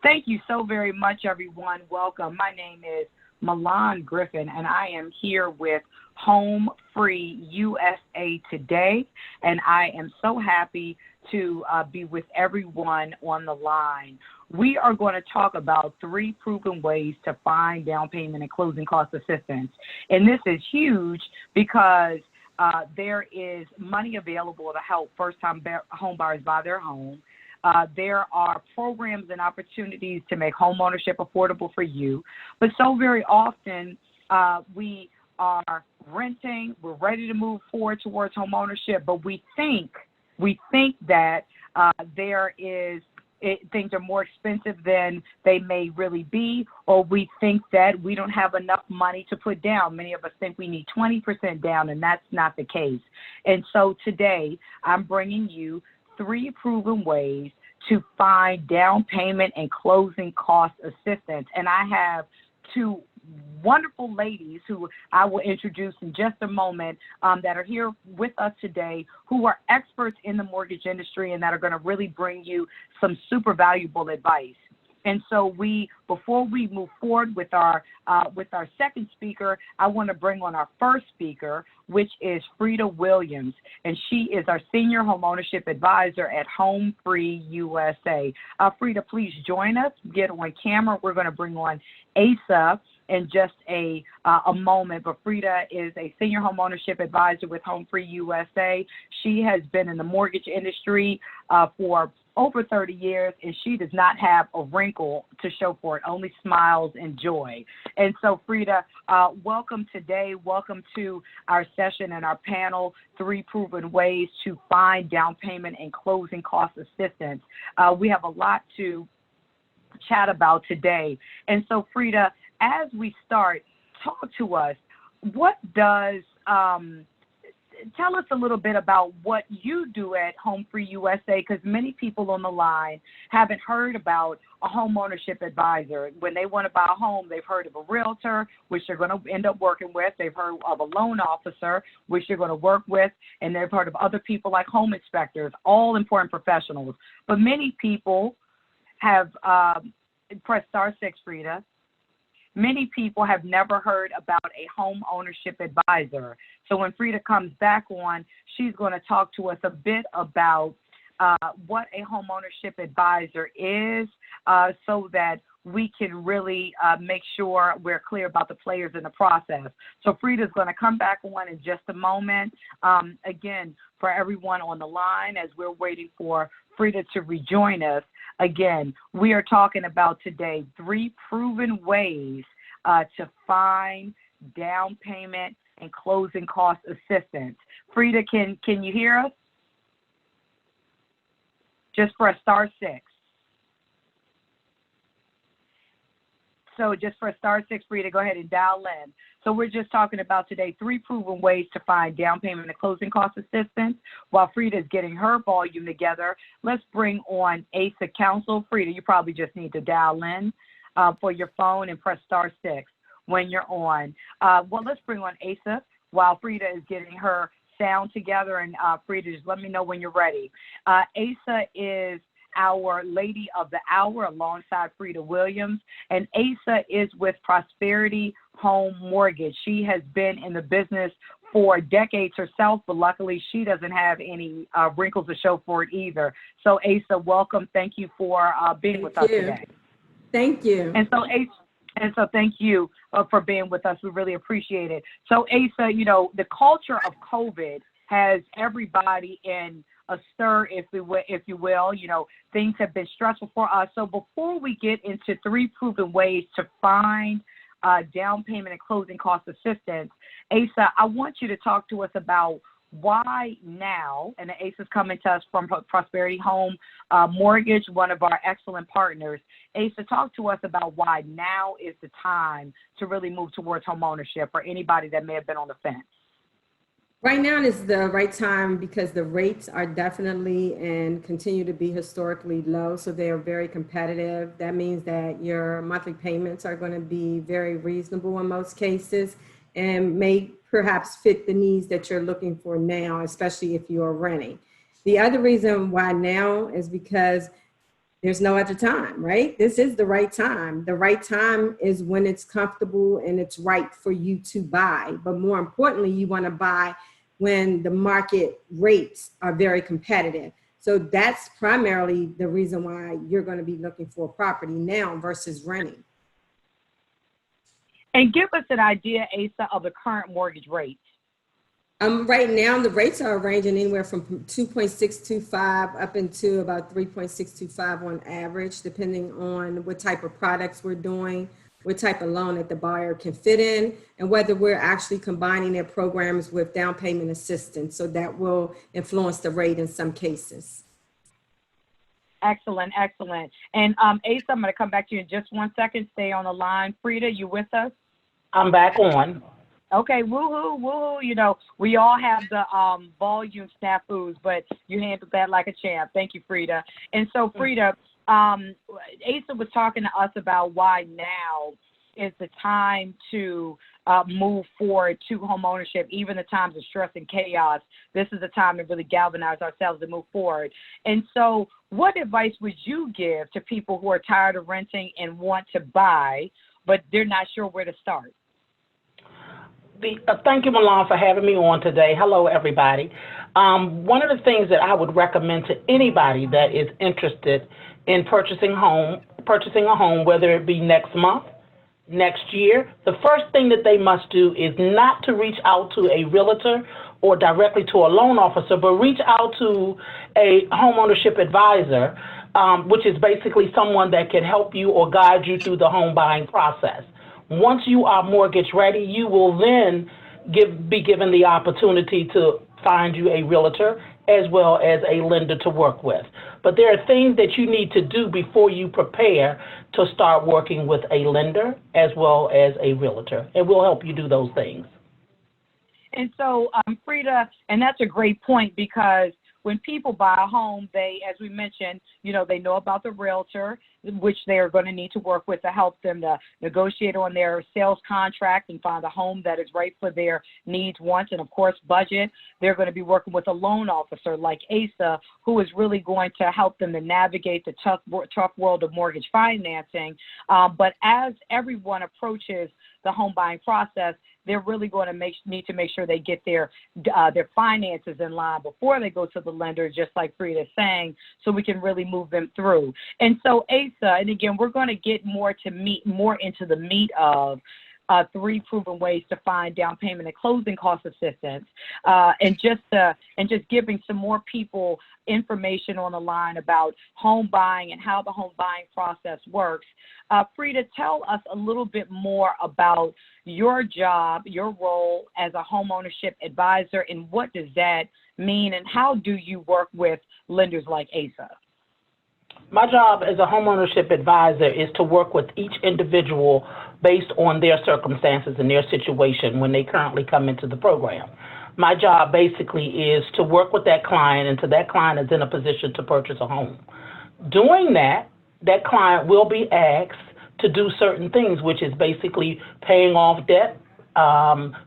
Thank you so very much, everyone. Welcome. My name is Milan Griffin, and I am here with HomeFree-USA today, and I am so happy to be with everyone on the line. We are going to talk about 3 proven ways to find down payment and closing cost assistance, and this is huge because there is money available to help first-time home buyers buy their home. There are programs and opportunities to make home ownership affordable for you. But so very often we are renting, we're ready to move forward towards home ownership, but we think that things are more expensive than they may really be, or we think that we don't have enough money to put down. Many of us think we need 20% down, and that's not the case. And so today I'm bringing you 3 proven ways to find down payment and closing cost assistance. And I have 2 wonderful ladies who I will introduce in just a moment that are here with us today, who are experts in the mortgage industry and that are going to really bring you some super valuable advice. And so before we move forward with our second speaker, I want to bring on our first speaker, which is Frida Williams, and she is our Senior Homeownership Advisor at HomeFree-USA. Frida, please join us. Get on camera. We're going to bring on Asa in just a moment, but Frida is a Senior Homeownership Advisor with HomeFree-USA. She has been in the mortgage industry for over 30 years, and she does not have a wrinkle to show for it, only smiles and joy. And so, Frida, welcome today. Welcome to our session and our panel, 3 proven ways to find down payment and closing cost assistance. We have a lot to chat about today. And so, Frida, as we start, talk to us. What does tell us a little bit about what you do at HomeFree-USA, because many people on the line haven't heard about a home ownership advisor. When they want to buy a home, they've heard of a realtor, which they're going to end up working with. They've heard of a loan officer, which they're going to work with, and they've heard of other people like home inspectors, all important professionals. But many people have pressed star 6, Frida. Many people have never heard about a home ownership advisor. So when Frida comes back on, she's going to talk to us a bit about what a home ownership advisor is, so that we can really make sure we're clear about the players in the process. So Frida's going to come back on in just a moment. Again, for everyone on the line, as we're waiting for Frida to rejoin us, again, we are talking about today 3 proven ways to find down payment and closing cost assistance. Frida, can you hear us? Just press star 6. So just press star 6, Frida, go ahead and dial in. So we're just talking about today 3 proven ways to find down payment and closing cost assistance. While Frida is getting her volume together, let's bring on Asa Counsel. Frida, you probably just need to dial in for your phone and press star 6 when you're on. Well, let's bring on Asa while Frida is getting her sound together. And Frida, just let me know when you're ready. Asa is our Lady of the Hour alongside Frida Williams, and Asa is with Prosperity Home Mortgage. She has been in the business for decades herself, but luckily she doesn't have any wrinkles to show for it either. So Asa, welcome. Thank you for being with us today. Thank you. And so thank you for being with us. We really appreciate it. So Asa, the culture of COVID has everybody in a stir, if you will. Things have been stressful for us. So before we get into 3 proven ways to find down payment and closing cost assistance, Asa, I want you to talk to us about why now, and Asa's coming to us from Prosperity Home Mortgage, one of our excellent partners. Asa, talk to us about why now is the time to really move towards home ownership for anybody that may have been on the fence. Right now is the right time because the rates are definitely and continue to be historically low, so they are very competitive. That means that your monthly payments are going to be very reasonable in most cases and may perhaps fit the needs that you're looking for now, especially if you're renting. The other reason why now is because There's no other time, right? This is the right time. The right time is when it's comfortable and it's right for you to buy. But more importantly, you want to buy when the market rates are very competitive. So that's primarily the reason why you're going to be looking for a property now versus renting. And give us an idea, Asa, of the current mortgage rates. Right now, the rates are ranging anywhere from 2.625 up into about 3.625 on average, depending on what type of products we're doing, what type of loan that the buyer can fit in, and whether we're actually combining their programs with down payment assistance. So that will influence the rate in some cases. Excellent, excellent. And Asa, I'm going to come back to you in just 1 second. Stay on the line. Frida, you with us? I'm back on. Okay, woohoo, woohoo. You know, we all have the volume snafus, but you handled that like a champ. Thank you, Frida. And so, Frida, Asa was talking to us about why now is the time to move forward to home ownership, even in times of stress and chaos. This is the time to really galvanize ourselves and move forward. And so what advice would you give to people who are tired of renting and want to buy, but they're not sure where to start? Thank you, Milan, for having me on today. Hello, everybody. One of the things that I would recommend to anybody that is interested in purchasing a home, whether it be next month, next year, the first thing that they must do is not to reach out to a realtor or directly to a loan officer, but reach out to a homeownership advisor, which is basically someone that can help you or guide you through the home buying process. Once you are mortgage ready, you will then be given the opportunity to find you a realtor as well as a lender to work with. But there are things that you need to do before you prepare to start working with a lender as well as a realtor, and we'll help you do those things. And so, Frida, and that's a great point, because when people buy a home, they, as we mentioned, you know, they know about the realtor, which they are going to need to work with to help them to negotiate on their sales contract and find a home that is right for their needs, wants, and of course, budget. They're going to be working with a loan officer like Asa, who is really going to help them to navigate the tough world of mortgage financing. But as everyone approaches the home buying process, they're really going to need to make sure they get their finances in line before they go to the lender, just like Frida is saying, so we can really move them through. And so, Asa, and again, we're going to get more into the meat of 3 proven ways to find down payment and closing cost assistance, and just giving some more people information on the line about home buying and how the home buying process works. Frida, tell us a little bit more about your job, your role as a home ownership advisor, and what does that mean, and how do you work with lenders like Asa? My job as a homeownership advisor is to work with each individual based on their circumstances and their situation when they currently come into the program. My job basically is to work with that client until that client is in a position to purchase a home. Doing that, that client will be asked to do certain things, which is basically paying off debt,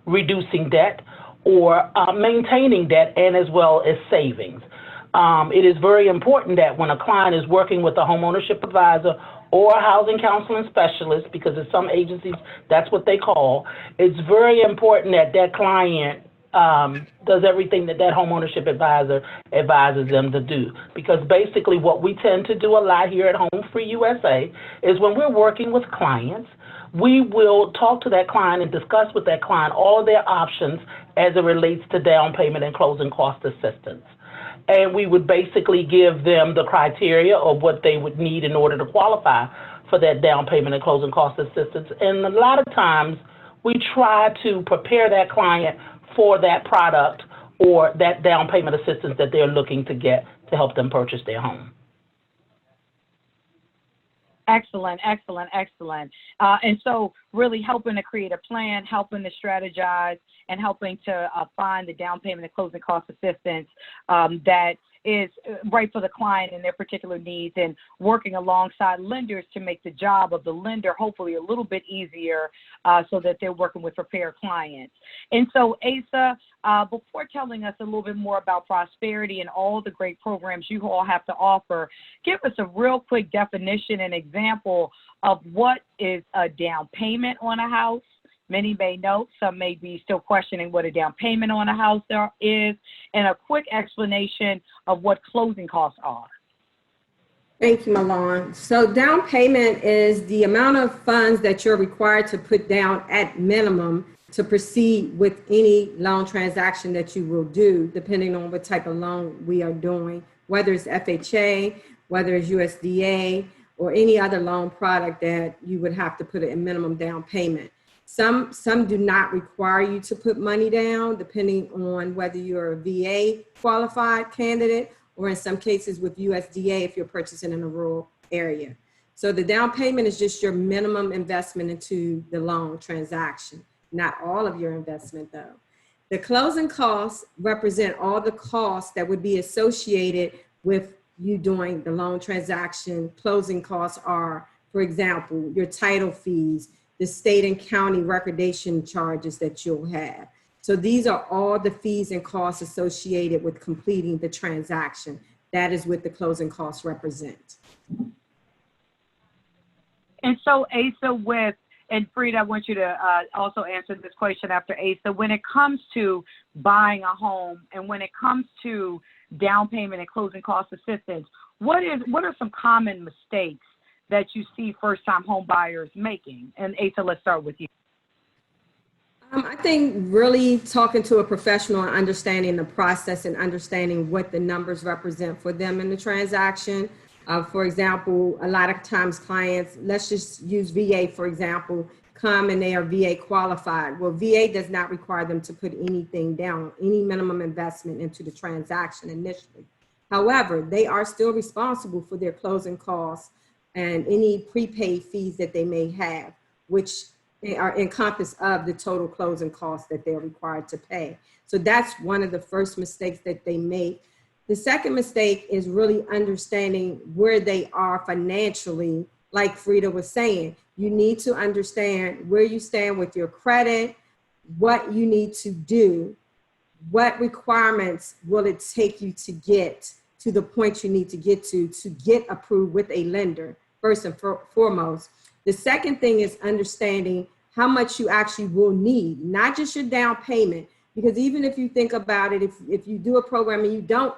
reducing debt, or maintaining debt, and as well as savings. It is very important that when a client is working with a homeownership advisor or a housing counseling specialist, because in some agencies that's what they call, it's very important that that client does everything that that homeownership advisor advises them to do. Because basically what we tend to do a lot here at HomeeFree-USA is when we're working with clients, we will talk to that client and discuss with that client all of their options as it relates to down payment and closing cost assistance. And we would basically give them the criteria of what they would need in order to qualify for that down payment and closing cost assistance. And a lot of times we try to prepare that client for that product or that down payment assistance that they're looking to get to help them purchase their home. Excellent, excellent, excellent. And so really helping to create a plan, helping to strategize, and helping to find the down payment and closing cost assistance that is right for the client and their particular needs, and working alongside lenders to make the job of the lender hopefully a little bit easier so that they're working with prepared clients. And so, Asa, before telling us a little bit more about Prosperity and all the great programs you all have to offer, give us a real quick definition and example of what is a down payment on a house. Many may know, some may be still questioning what a down payment on a house is, and a quick explanation of what closing costs are. Thank you, Malon. So down payment is the amount of funds that you're required to put down at minimum to proceed with any loan transaction that you will do, depending on what type of loan we are doing, whether it's FHA, whether it's USDA, or any other loan product that you would have to put a minimum down payment. Some do not require you to put money down, depending on whether you're a VA qualified candidate, or in some cases with USDA if you're purchasing in a rural area. So the down payment is just your minimum investment into the loan transaction, not all of your investment though. The closing costs represent all the costs that would be associated with you doing the loan transaction. Closing costs are, for example, your title fees, the state and county recordation charges that you'll have. So these are all the fees and costs associated with completing the transaction. That is what the closing costs represent. And so, Asa, and Frida, I want you to also answer this question after Asa. When it comes to buying a home and when it comes to down payment and closing cost assistance, what are some common mistakes that you see first-time home buyers making? And Asa, let's start with you. I think really talking to a professional and understanding the process and understanding what the numbers represent for them in the transaction. For example, a lot of times clients, let's just use VA for example, come and they are VA qualified. Well, VA does not require them to put anything down, any minimum investment into the transaction initially. However, they are still responsible for their closing costs and any prepaid fees that they may have, which are encompassed of the total closing costs that they're required to pay. So that's one of the first mistakes that they make. The second mistake is really understanding where they are financially. Like Frida was saying, you need to understand where you stand with your credit, what you need to do, what requirements will it take you to get to the point you need to get approved with a lender, first and foremost. The second thing is understanding how much you actually will need, not just your down payment, because even if you think about it, if you do a program and you don't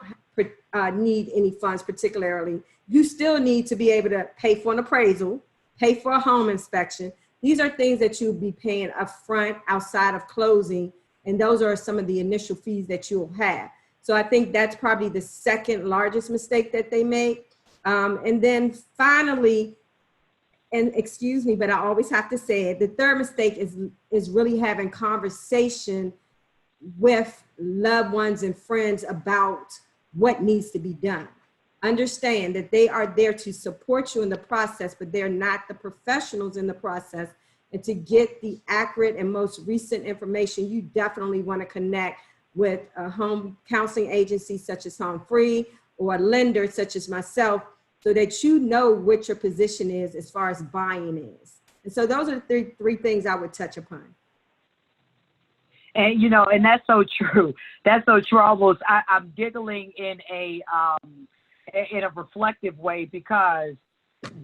need any funds particularly, you still need to be able to pay for an appraisal, pay for a home inspection. These are things that you'll be paying upfront outside of closing, and those are some of the initial fees that you'll have. So I think that's probably the second largest mistake that they make. And then finally, and excuse me, but I always have to say it, the third mistake is really having conversation with loved ones and friends about what needs to be done. Understand that they are there to support you in the process, but they're not the professionals in the process. And to get the accurate and most recent information, you definitely want to connect with a home counseling agency such as HomeFree or a lender such as myself, so that you know what your position is as far as buying is. And so those are the three things I would touch upon. And, you know, and that's so true. That's so true. Almost, I'm giggling in a reflective way, because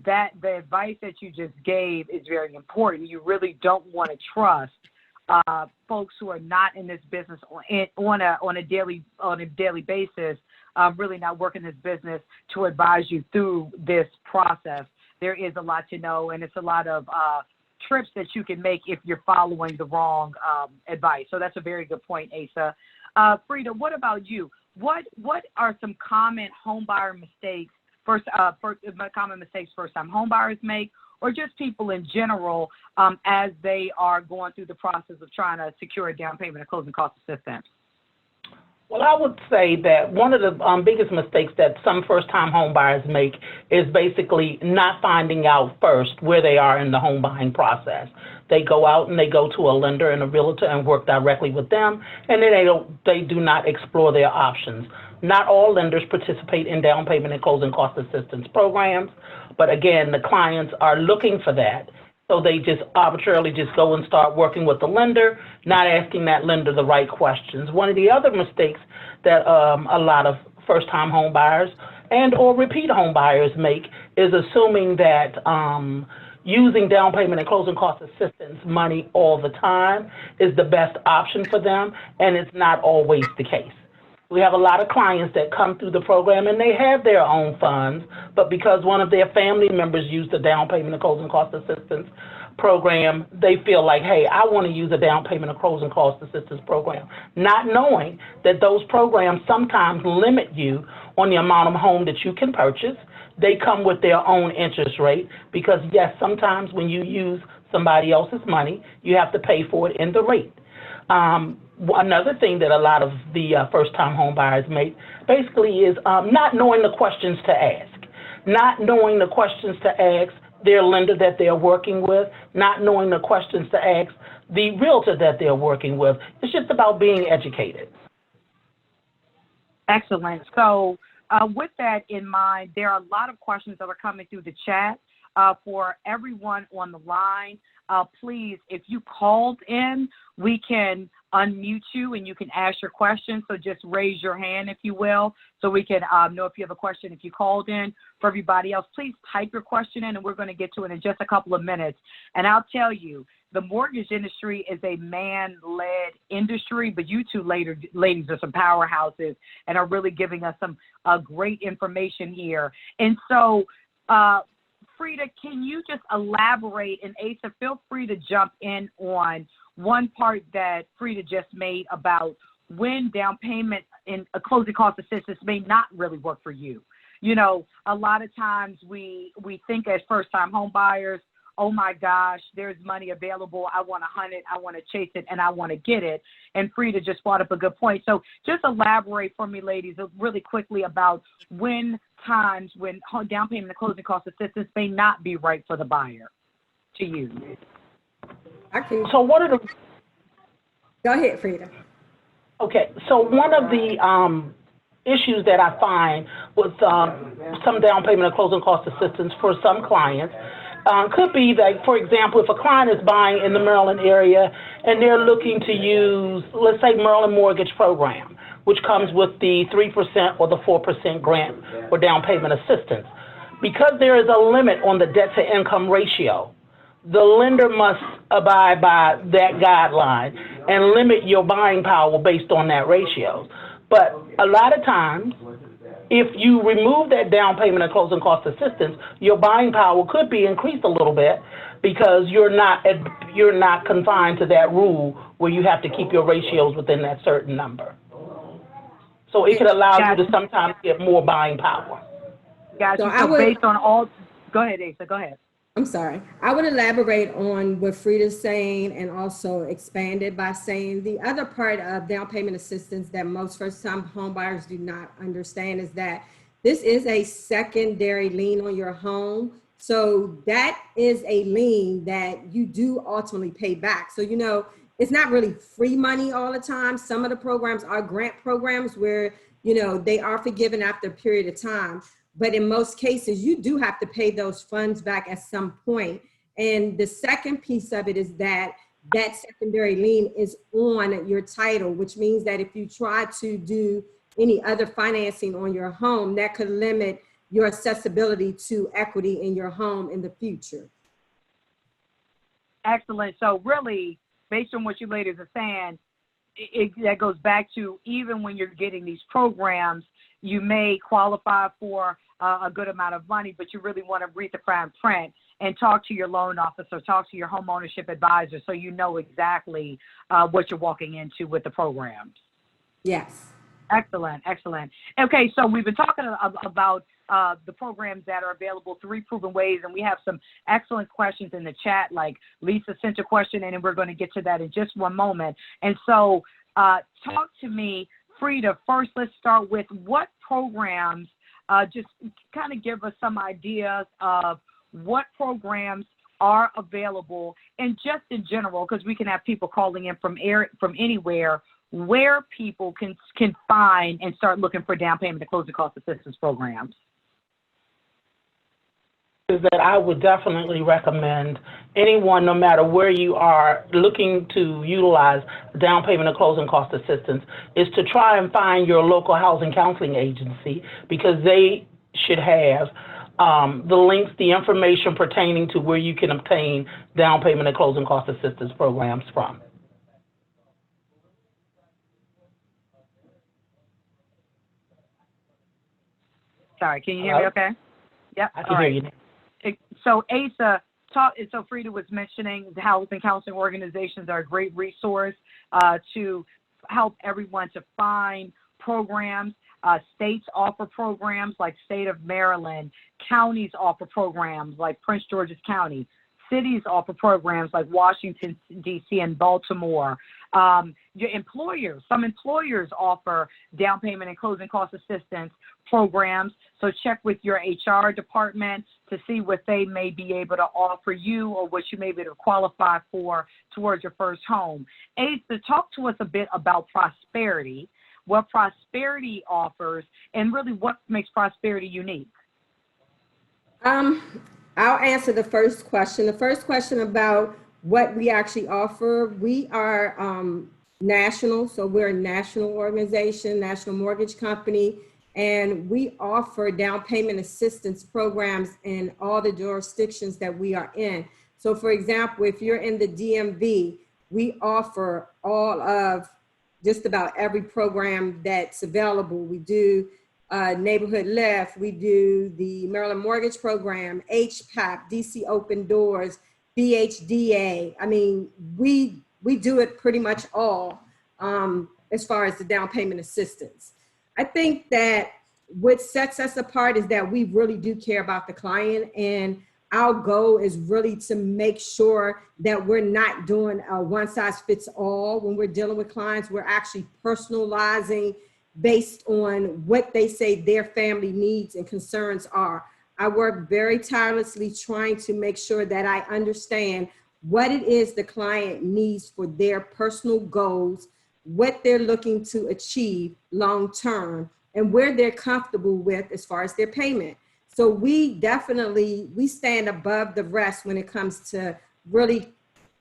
the advice that you just gave is very important. You really don't want to trust folks who are not in this business on a daily basis, really not working this business to advise you through this process. There is a lot to know, and it's a lot of trips that you can make if you're following the wrong advice. So that's a very good point, Asa. Frida, what about you? What are some common home buyer mistakes, common mistakes first-time home buyers make, or just people in general as they are going through the process of trying to secure a down payment and closing cost assistance? Well, I would say that one of the biggest mistakes that some first-time home buyers make is basically not finding out first where they are in the home buying process. They go out and they go to a lender and a realtor and work directly with them, and then they do not explore their options. Not all lenders participate in down payment and closing cost assistance programs, but again, the clients are looking for that. So they just arbitrarily just go and start working with the lender, not asking that lender the right questions. One of the other mistakes that a lot of first-time home buyers and or repeat home buyers make is assuming that using down payment and closing cost assistance money all the time is the best option for them, and it's not always the case. We have a lot of clients that come through the program and they have their own funds, but because one of their family members used the down payment and closing cost assistance program, they feel like, hey, I want to use a down payment and closing cost assistance program, not knowing that those programs sometimes limit you on the amount of home that you can purchase. They come with their own interest rate because, yes, sometimes when you use somebody else's money, you have to pay for it in the rate. Another thing that a lot of the first-time home buyers make basically is not knowing the questions to ask, not knowing the questions to ask their lender that they're working with, not knowing the questions to ask the realtor that they're working with. It's just about being educated. Excellent. So with that in mind, there are a lot of questions that are coming through the chat. For everyone on the line, please, if you called in, we can unmute you and you can ask your question. So just raise your hand, if you will, so we can know if you have a question if you called in. For everybody else, please type your question in and we're going to get to it in just a couple of minutes. And I'll tell you, the mortgage industry is a man-led industry, but you two ladies are some powerhouses and are really giving us some great information here. And so, Frida, can you just elaborate, and Asa, feel free to jump in on one part that Frida just made about when down payment and a closing cost assistance may not really work for you. You know, a lot of times we think as first-time home buyers, oh my gosh, there's money available. I want to hunt it. I want to chase it, and I want to get it. And Frida just brought up a good point. So just elaborate for me, ladies, really quickly about times when down payment and closing cost assistance may not be right for the buyer to use. So what are the... Go ahead, Frida. Okay, so one of the issues that I find with some down payment and closing cost assistance for some clients could be that, for example, if a client is buying in the Maryland area and they're looking to use, let's say, Maryland Mortgage Program, which comes with the 3% or the 4% grant or down payment assistance. Because there is a limit on the debt-to-income ratio, the lender must abide by that guideline and limit your buying power based on that ratio. But a lot of times, if you remove that down payment and closing cost assistance, your buying power could be increased a little bit because you're not confined to that rule where you have to keep your ratios within that certain number. So it could allow you to sometimes get more buying power. Gotcha. So based on all, go ahead, Asa, go ahead. I'm sorry. I would elaborate on what Frida's saying and also expand it by saying the other part of down payment assistance that most first-time home buyers do not understand is that this is a secondary lien on your home. So that is a lien that you do ultimately pay back. So, you know, it's not really free money all the time. Some of the programs are grant programs where, you know, they are forgiven after a period of time. But in most cases, you do have to pay those funds back at some point. And the second piece of it is that that secondary lien is on your title, which means that if you try to do any other financing on your home, that could limit your accessibility to equity in your home in the future. Excellent. So really, based on what you ladies are saying, that goes back to even when you're getting these programs, you may qualify for a good amount of money, but you really want to read the fine print and talk to your loan officer, talk to your home ownership advisor so you know exactly what you're walking into with the programs. Yes. Excellent, excellent. Okay, so we've been talking about the programs that are available, 3 proven ways, and we have some excellent questions in the chat, like Lisa sent a question in, and we're going to get to that in just one moment. And so talk to me Frida, first let's start with what programs, just kind of give us some ideas of what programs are available, and just in general, because we can have people calling in from anywhere, where people can find and start looking for down payment and closing cost assistance programs. Is that I would definitely recommend anyone, no matter where you are, looking to utilize down payment and closing cost assistance, is to try and find your local housing counseling agency, because they should have the links, the information pertaining to where you can obtain down payment and closing cost assistance programs from. Sorry, can you hear me okay? Yep. I can hear you. So Asa, so Frida was mentioning the housing counseling organizations are a great resource to help everyone to find programs. States offer programs like state of Maryland. Counties offer programs like Prince George's County. Cities offer programs like Washington, D.C. and Baltimore. Your employers, some employers offer down payment and closing cost assistance programs. So check with your HR department to see what they may be able to offer you or what you may be able to qualify for towards your first home. Asa, talk to us a bit about Prosperity, what Prosperity offers, and really what makes Prosperity unique. I'll answer the first question. The first question about what we actually offer, we are national, so we're a national organization, national mortgage company, and we offer down payment assistance programs in all the jurisdictions that we are in. So for example, if you're in the DMV, we offer all of just about every program that's available. We do Neighborhood Lift, we do the Maryland Mortgage Program, HPAP, DC Open Doors, BHDA. I mean, we do it pretty much all as far as the down payment assistance. I think that what sets us apart is that we really do care about the client, and our goal is really to make sure that we're not doing a one size fits all. When we're dealing with clients, we're actually personalizing based on what they say their family needs and concerns are. I work very tirelessly trying to make sure that I understand what it is the client needs for their personal goals, what they're looking to achieve long term, and where they're comfortable with as far as their payment. So we stand above the rest when it comes to really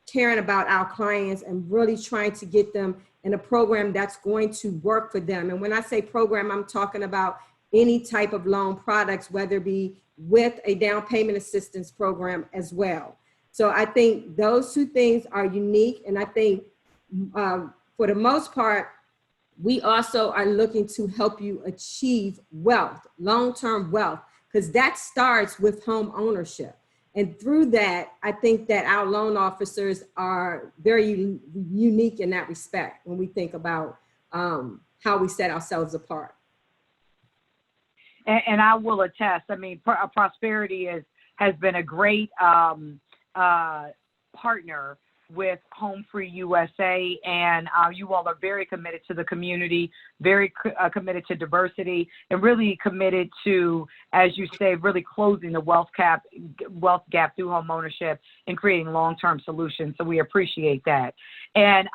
caring about our clients and really trying to get them in a program that's going to work for them. And when I say program, I'm talking about any type of loan products, whether it be with a down payment assistance program as well. So I think those two things are unique. And I think for the most part, we also are looking to help you achieve wealth, long-term wealth, because that starts with home ownership. And through that, I think that our loan officers are very unique in that respect when we think about how we set ourselves apart. And I will attest, I mean, Prosperity has been a great partner with HomeeFree-USA, and you all are very committed to the community, very committed to diversity, and really committed to, as you say, really closing the wealth gap through home ownership and creating long-term solutions. So we appreciate that. And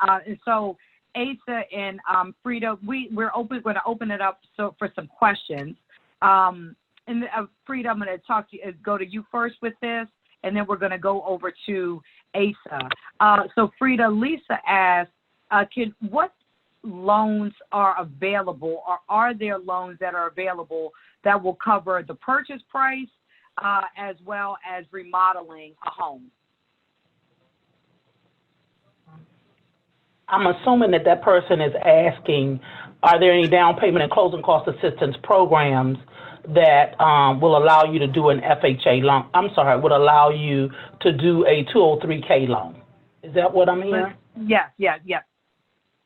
so Asa and Frida, we're going to open it up for some questions. And Frida, I'm going to go to you first with this, and then we're going to go over to Asa. So Frida, Lisa asked, what loans are available, or are there loans that are available that will cover the purchase price as well as remodeling a home? I'm assuming that person is asking, are there any down payment and closing cost assistance programs that will allow you to do an FHA loan? I'm sorry, would allow you to do a 203K loan. Is that what I'm hearing? Yeah.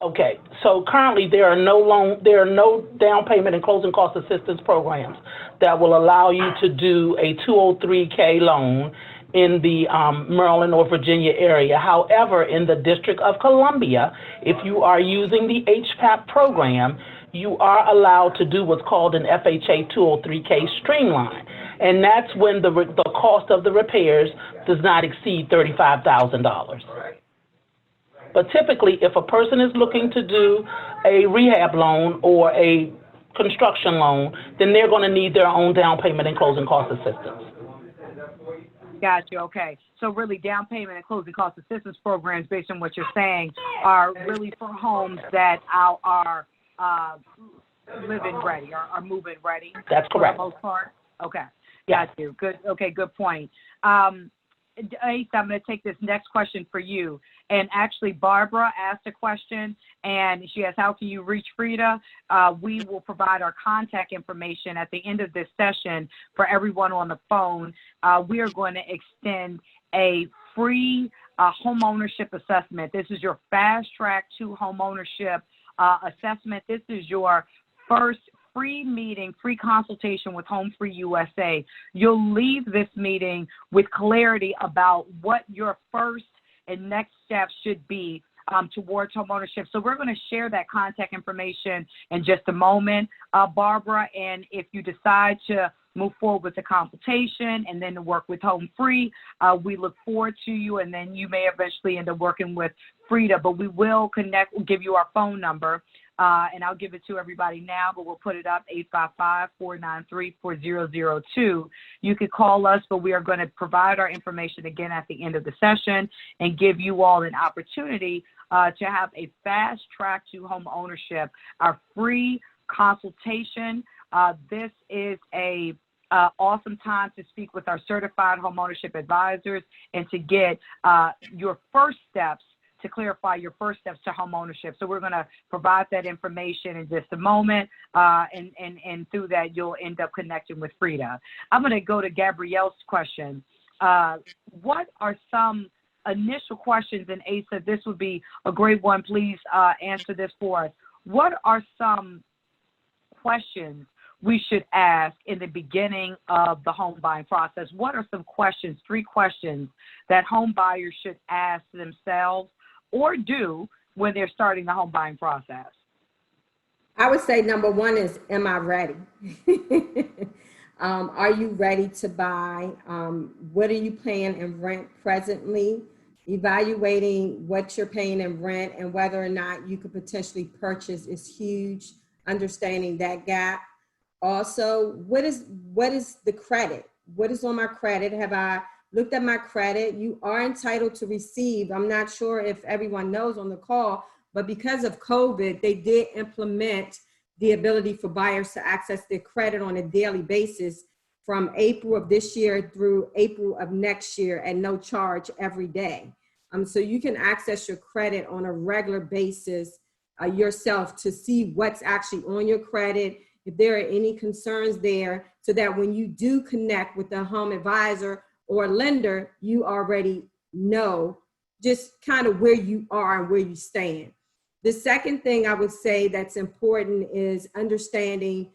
Okay, so currently there are no down payment and closing cost assistance programs that will allow you to do a 203K loan in the Maryland or Virginia area. However, in the District of Columbia, if you are using the HPAP program, you are allowed to do what's called an FHA 203K streamline. And that's when the cost of the repairs does not exceed $35,000. But typically, if a person is looking to do a rehab loan or a construction loan, then they're going to need their own down payment and closing cost assistance. Got you. Okay. So really, down payment and closing cost assistance programs, based on what you're saying, are really for homes that are living ready, are moving ready. That's correct. For the most part. Okay. Yes. Got you. Good. Okay. Good point. Ace, I'm going to take this next question for you. And actually, Barbara asked a question, and she asked, how can you reach Frida? We will provide our contact information at the end of this session for everyone on the phone. We are going to extend a free home ownership assessment. This is your fast track to home ownership assessment. This is your first free meeting, free consultation with HomeeFree-USA. You'll leave this meeting with clarity about what your first and next steps should be towards homeownership. So we're going to share that contact information in just a moment, Barbara. And if you decide to move forward with the consultation and then to work with HomeFree, we look forward to you. And then you may eventually end up working with Frida, but we will connect, we'll give you our phone number. And I'll give it to everybody now, but we'll put it up, 855-493-4002. You could call us, but we are going to provide our information again at the end of the session and give you all an opportunity to have a fast track to home ownership, our free consultation. This is a awesome time to speak with our certified home ownership advisors and to get your first steps, to clarify your first steps to home ownership. So we're going to provide that information in just a moment, and through that, you'll end up connecting with Frida. I'm going to go to Gabrielle's question. What are some initial questions, and Asa, this would be a great one. Please answer this for us. What are some questions we should ask in the beginning of the home buying process? What are some questions, 3 questions, that home buyers should ask themselves or do when they're starting the home buying process? I would say number 1 is, am I ready? Are you ready to buy? What are you paying in rent presently? Evaluating what you're paying in rent and whether or not you could potentially purchase is huge. Understanding that gap. Also, what is the credit? What is on my credit? Have I looked at my credit? You are entitled to receive. I'm not sure if everyone knows on the call, but because of COVID, they did implement the ability for buyers to access their credit on a daily basis from April of this year through April of next year at no charge every day. So you can access your credit on a regular basis yourself to see what's actually on your credit, if there are any concerns there, so that when you do connect with a home advisor or lender, you already know just kind of where you are and where you stand. The second thing I would say that's important is understanding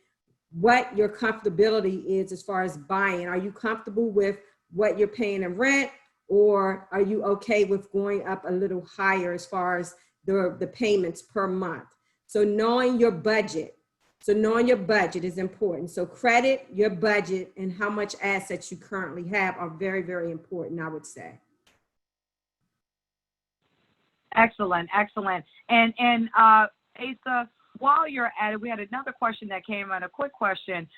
what your comfortability is as far as buying. Are you comfortable with what you're paying in rent, or are you okay with going up a little higher as far as the payments per month? So knowing your budget. So knowing your budget is important. So credit, your budget, and how much assets you currently have are very, very important, I would say. Excellent, excellent. And Asa, while you're at it, we had another question that came in, a quick question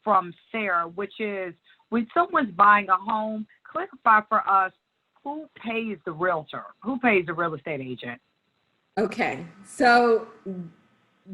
from Sarah, which is, when someone's buying a home, clarify for us, who pays the realtor? Who pays the real estate agent? Okay, so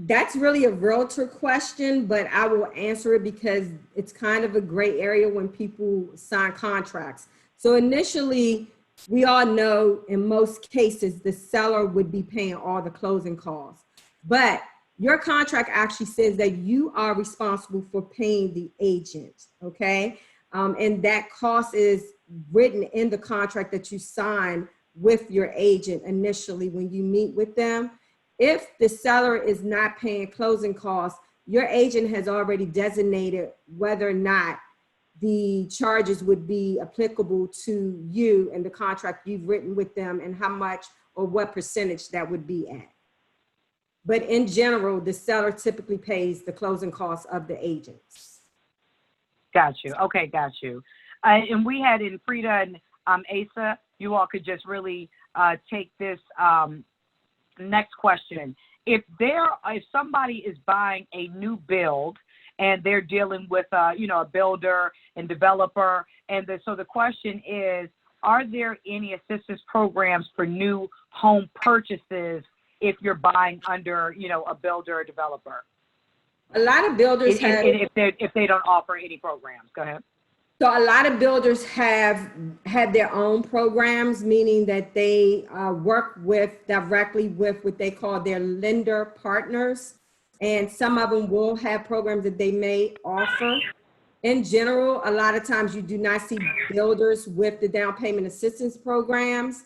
that's really a realtor question, but I will answer it because it's kind of a gray area when people sign contracts. So initially, we all know in most cases, the seller would be paying all the closing costs, but your contract actually says that you are responsible for paying the agent, okay? And that cost is written in the contract that you sign with your agent initially when you meet with them. If the seller is not paying closing costs, your agent has already designated whether or not the charges would be applicable to you and the contract you've written with them, and how much or what percentage that would be at. but in general, the seller typically pays the closing costs of the agents. Got you. Okay, got you. And we had in Frida and Asa, you all could just really take this next question. If somebody is buying a new build and they're dealing with a builder and developer, and so the question is, are there any assistance programs for new home purchases if you're buying under a builder or developer? A lot of builders have, if they don't offer any programs. Go ahead. so a lot of builders have had their own programs, meaning that they work directly with what they call their lender partners. And some of them will have programs that they may offer. In general, a lot of times you do not see builders with the down payment assistance programs.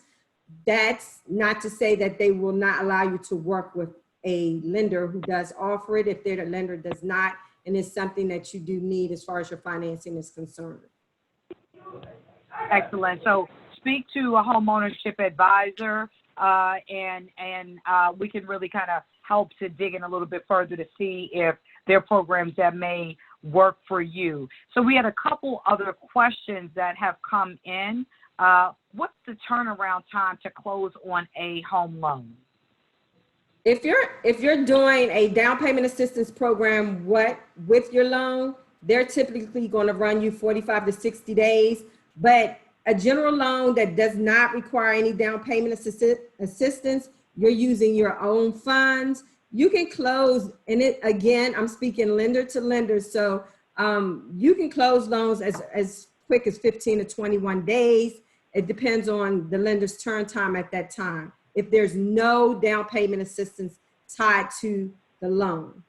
That's not to say that they will not allow you to work with a lender who does offer it if their lender does not, and it's something that you do need as far as your financing is concerned. Excellent. So speak to a home ownership advisor, and we can really kind of help to dig in a little bit further to see if there are programs that may work for you. So we had a couple other questions that have come in. What's the turnaround time to close on a home loan? If you're doing a down payment assistance program with your loan, they're typically going to run you 45 to 60 days. But a general loan that does not require any down payment assistance, you're using your own funds, you can close, and again, I'm speaking lender to lender. So you can close loans as quick as 15 to 21 days. It depends on the lender's turn time at that time, if there's no down payment assistance tied to the loan.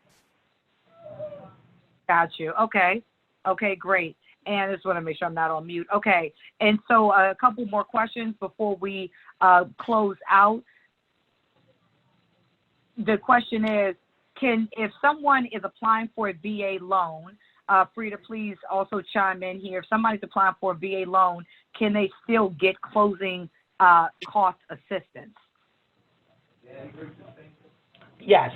Got you. Okay. Okay, great. And I just want to make sure I'm not on mute. Okay. And so a couple more questions before we close out. The question is, if someone is applying for a VA loan, Frida, please also chime in here. If somebody's applying for a VA loan, can they still get closing cost assistance? Yes,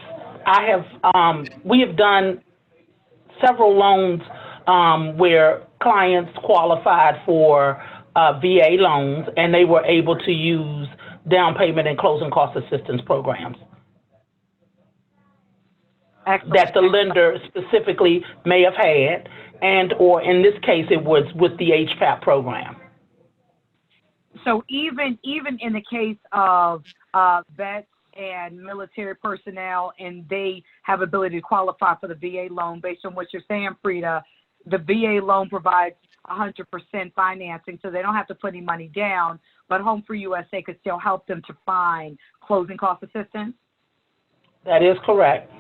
we have done several loans where clients qualified for VA loans, and they were able to use down payment and closing cost assistance programs. Excellent. That the lender specifically may have had, or in this case, it was with the HPAP program. So even in the case of vets and military personnel, and they have ability to qualify for the VA loan, based on what you're saying, Frida, the VA loan provides 100% financing, so they don't have to put any money down, but HomeFree-USA could still help them to find closing cost assistance? That is correct.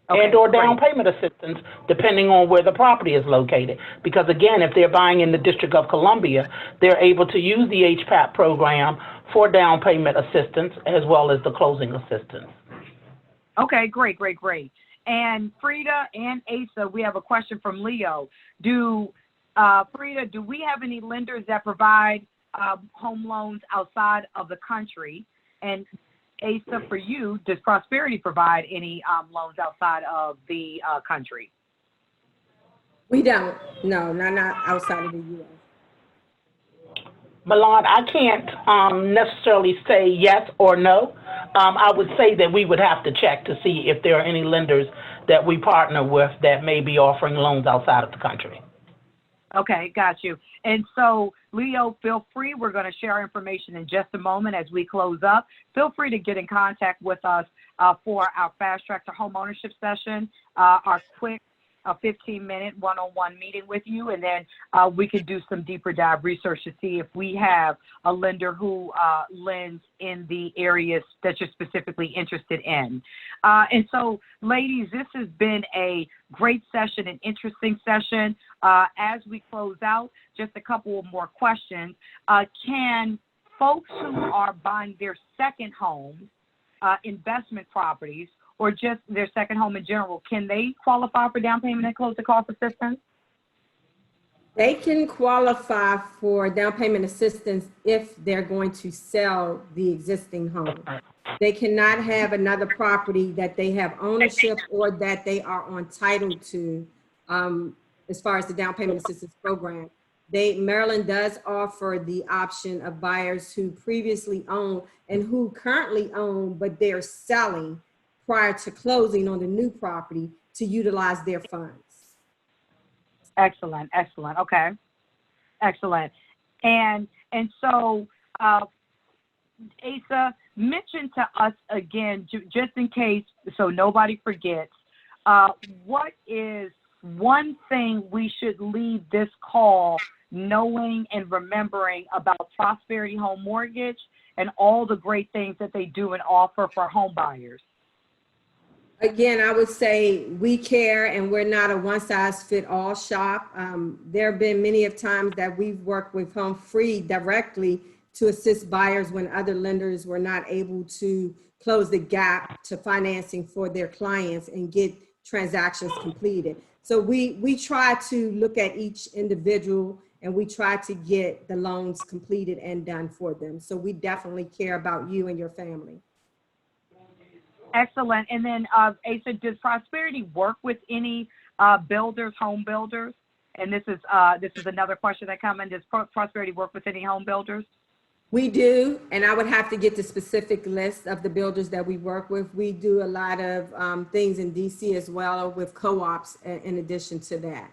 Okay, and or down payment assistance, depending on where the property is located. Because again, if they're buying in the District of Columbia, they're able to use the HPAP program for down payment assistance as well as the closing assistance. Okay, great. And Frida and Asa, we have a question from Leo. Frida, do we have any lenders that provide home loans outside of the country? And Asa, for you, does Prosperity provide any loans outside of the country? We don't. No, not outside of the U.S. Milan, I can't necessarily say yes or no. I would say that we would have to check to see if there are any lenders that we partner with that may be offering loans outside of the country. Okay, got you. And so, Leo, feel free. We're going to share our information in just a moment as we close up. Feel free to get in contact with us for our Fast Track to Home Ownership session, our quick 15-minute one-on-one meeting with you, and then we could do some deeper dive research to see if we have a lender who lends in the areas that you're specifically interested in. And so, ladies, this has been a great session, an interesting session. As we close out, just a couple of more questions. Can folks who are buying their second home, investment properties, or just their second home in general, can they qualify for down payment and closing cost assistance? They can qualify for down payment assistance if they're going to sell the existing home. They cannot have another property that they have ownership or that they are entitled to, as far as the down payment assistance program. Maryland does offer the option of buyers who previously owned and who currently own, but they're selling prior to closing on the new property to utilize their funds. Excellent, excellent. Okay, excellent. And so, Asa, mention to us again, just in case, so nobody forgets, what is one thing we should leave this call knowing and remembering about Prosperity Home Mortgage and all the great things that they do and offer for home buyers? Again, I would say we care, and we're not a one-size-fit-all shop. There have been many of times that we've worked with HomeFree directly to assist buyers when other lenders were not able to close the gap to financing for their clients and get transactions completed. So we try to look at each individual, and we try to get the loans completed and done for them. So we definitely care about you and your family. Excellent. And then, Asa, does Prosperity work with any builders, home builders? And this is another question that comes in. Does Prosperity work with any home builders? We do, and I would have to get the specific list of the builders that we work with. We do a lot of things in DC as well with co-ops in addition to that.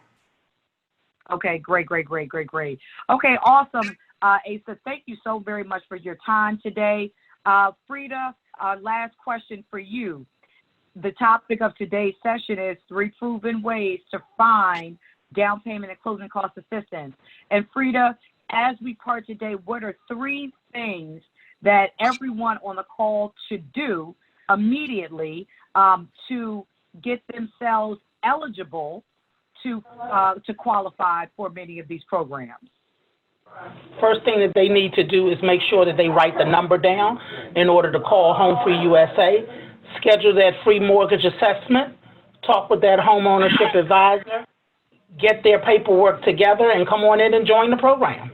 Okay, great. Okay, awesome. Asa, thank you so very much for your time today. Frida, last question for you. The topic of today's session is 3 proven ways to find down payment and closing cost assistance. And Frida, as we part today, what are 3 things that everyone on the call should do immediately to get themselves eligible to qualify for many of these programs? First thing that they need to do is make sure that they write the number down in order to call HomeFree-USA, schedule that free mortgage assessment, talk with that home ownership advisor, get their paperwork together, and come on in and join the program.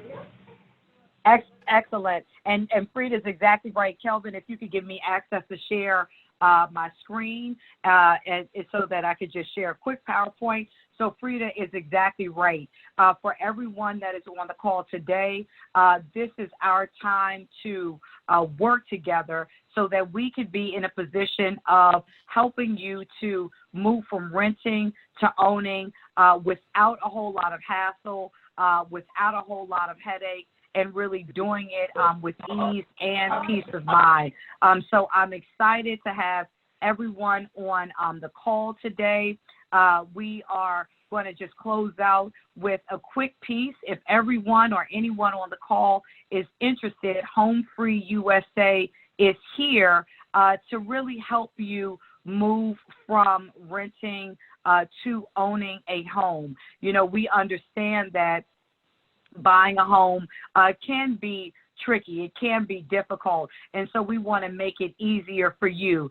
Excellent. And Frida's exactly right. Kelvin, if you could give me access to share my screen and so that I could just share a quick PowerPoint. So Frida is exactly right. For everyone that is on the call today, this is our time to work together so that we could be in a position of helping you to move from renting to owning without a whole lot of hassle, without a whole lot of headache, and really doing it with ease and peace of mind. So I'm excited to have everyone on the call today. We are going to just close out with a quick piece. If everyone or anyone on the call is interested, HomeFree-USA is here to really help you move from renting to owning a home. You know, we understand that buying a home can be tricky. It can be difficult. And so we want to make it easier for you.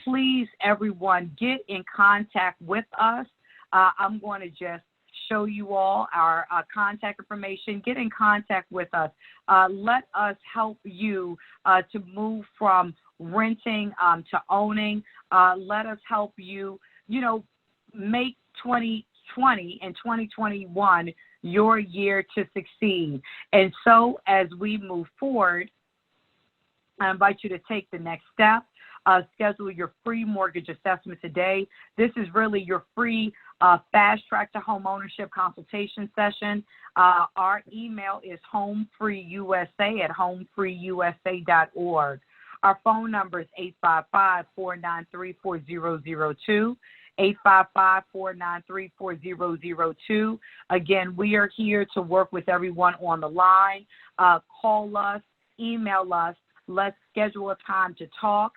Please, everyone, get in contact with us. I'm going to just show you all our contact information. Get in contact with us. Let us help you to move from renting to owning. Let us help you, make 2020 and 2021 your year to succeed. And so as we move forward, I invite you to take the next step. Schedule your free mortgage assessment today. This is really your free fast track to home ownership consultation session. Our email is HomeFree-USA@HomeFree-USA.org. Our phone number is 855-493-4002. 855-493-4002. Again, we are here to work with everyone on the line. Call us, email us. Let's schedule a time to talk.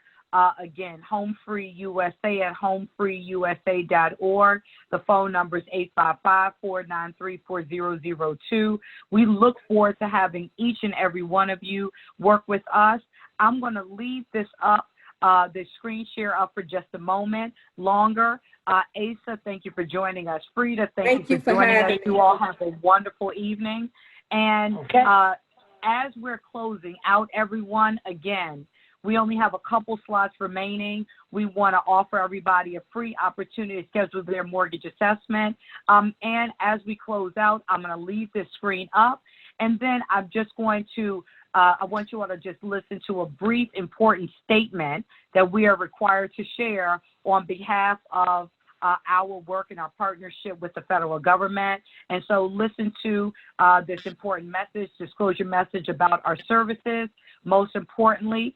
Again, HomeFree-USA@HomeFree-USA.org. The phone number is 855-493-4002. We look forward to having each and every one of you work with us. I'm going to leave this up, the screen share up for just a moment longer. Asa, thank you for joining us. Frida, thank you for joining us. You all have a wonderful evening. And as we're closing out, everyone, again, We only have a couple slots remaining. We want to offer everybody a free opportunity to schedule their mortgage assessment. And as we close out, I'm going to leave this screen up, and then I'm just going to I want you all to just listen to a brief, important statement that we are required to share on behalf of our work and our partnership with the federal government. And so listen to this important message, disclosure message about our services. Most importantly,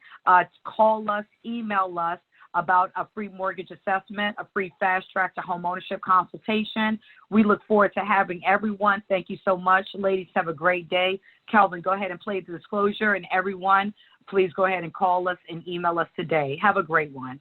call us, email us about a free mortgage assessment, a free fast track to home ownership consultation. We look forward to having everyone. Thank you so much. Ladies, have a great day. Calvin, go ahead and play the disclosure, and everyone, please go ahead and call us and email us today. Have a great one.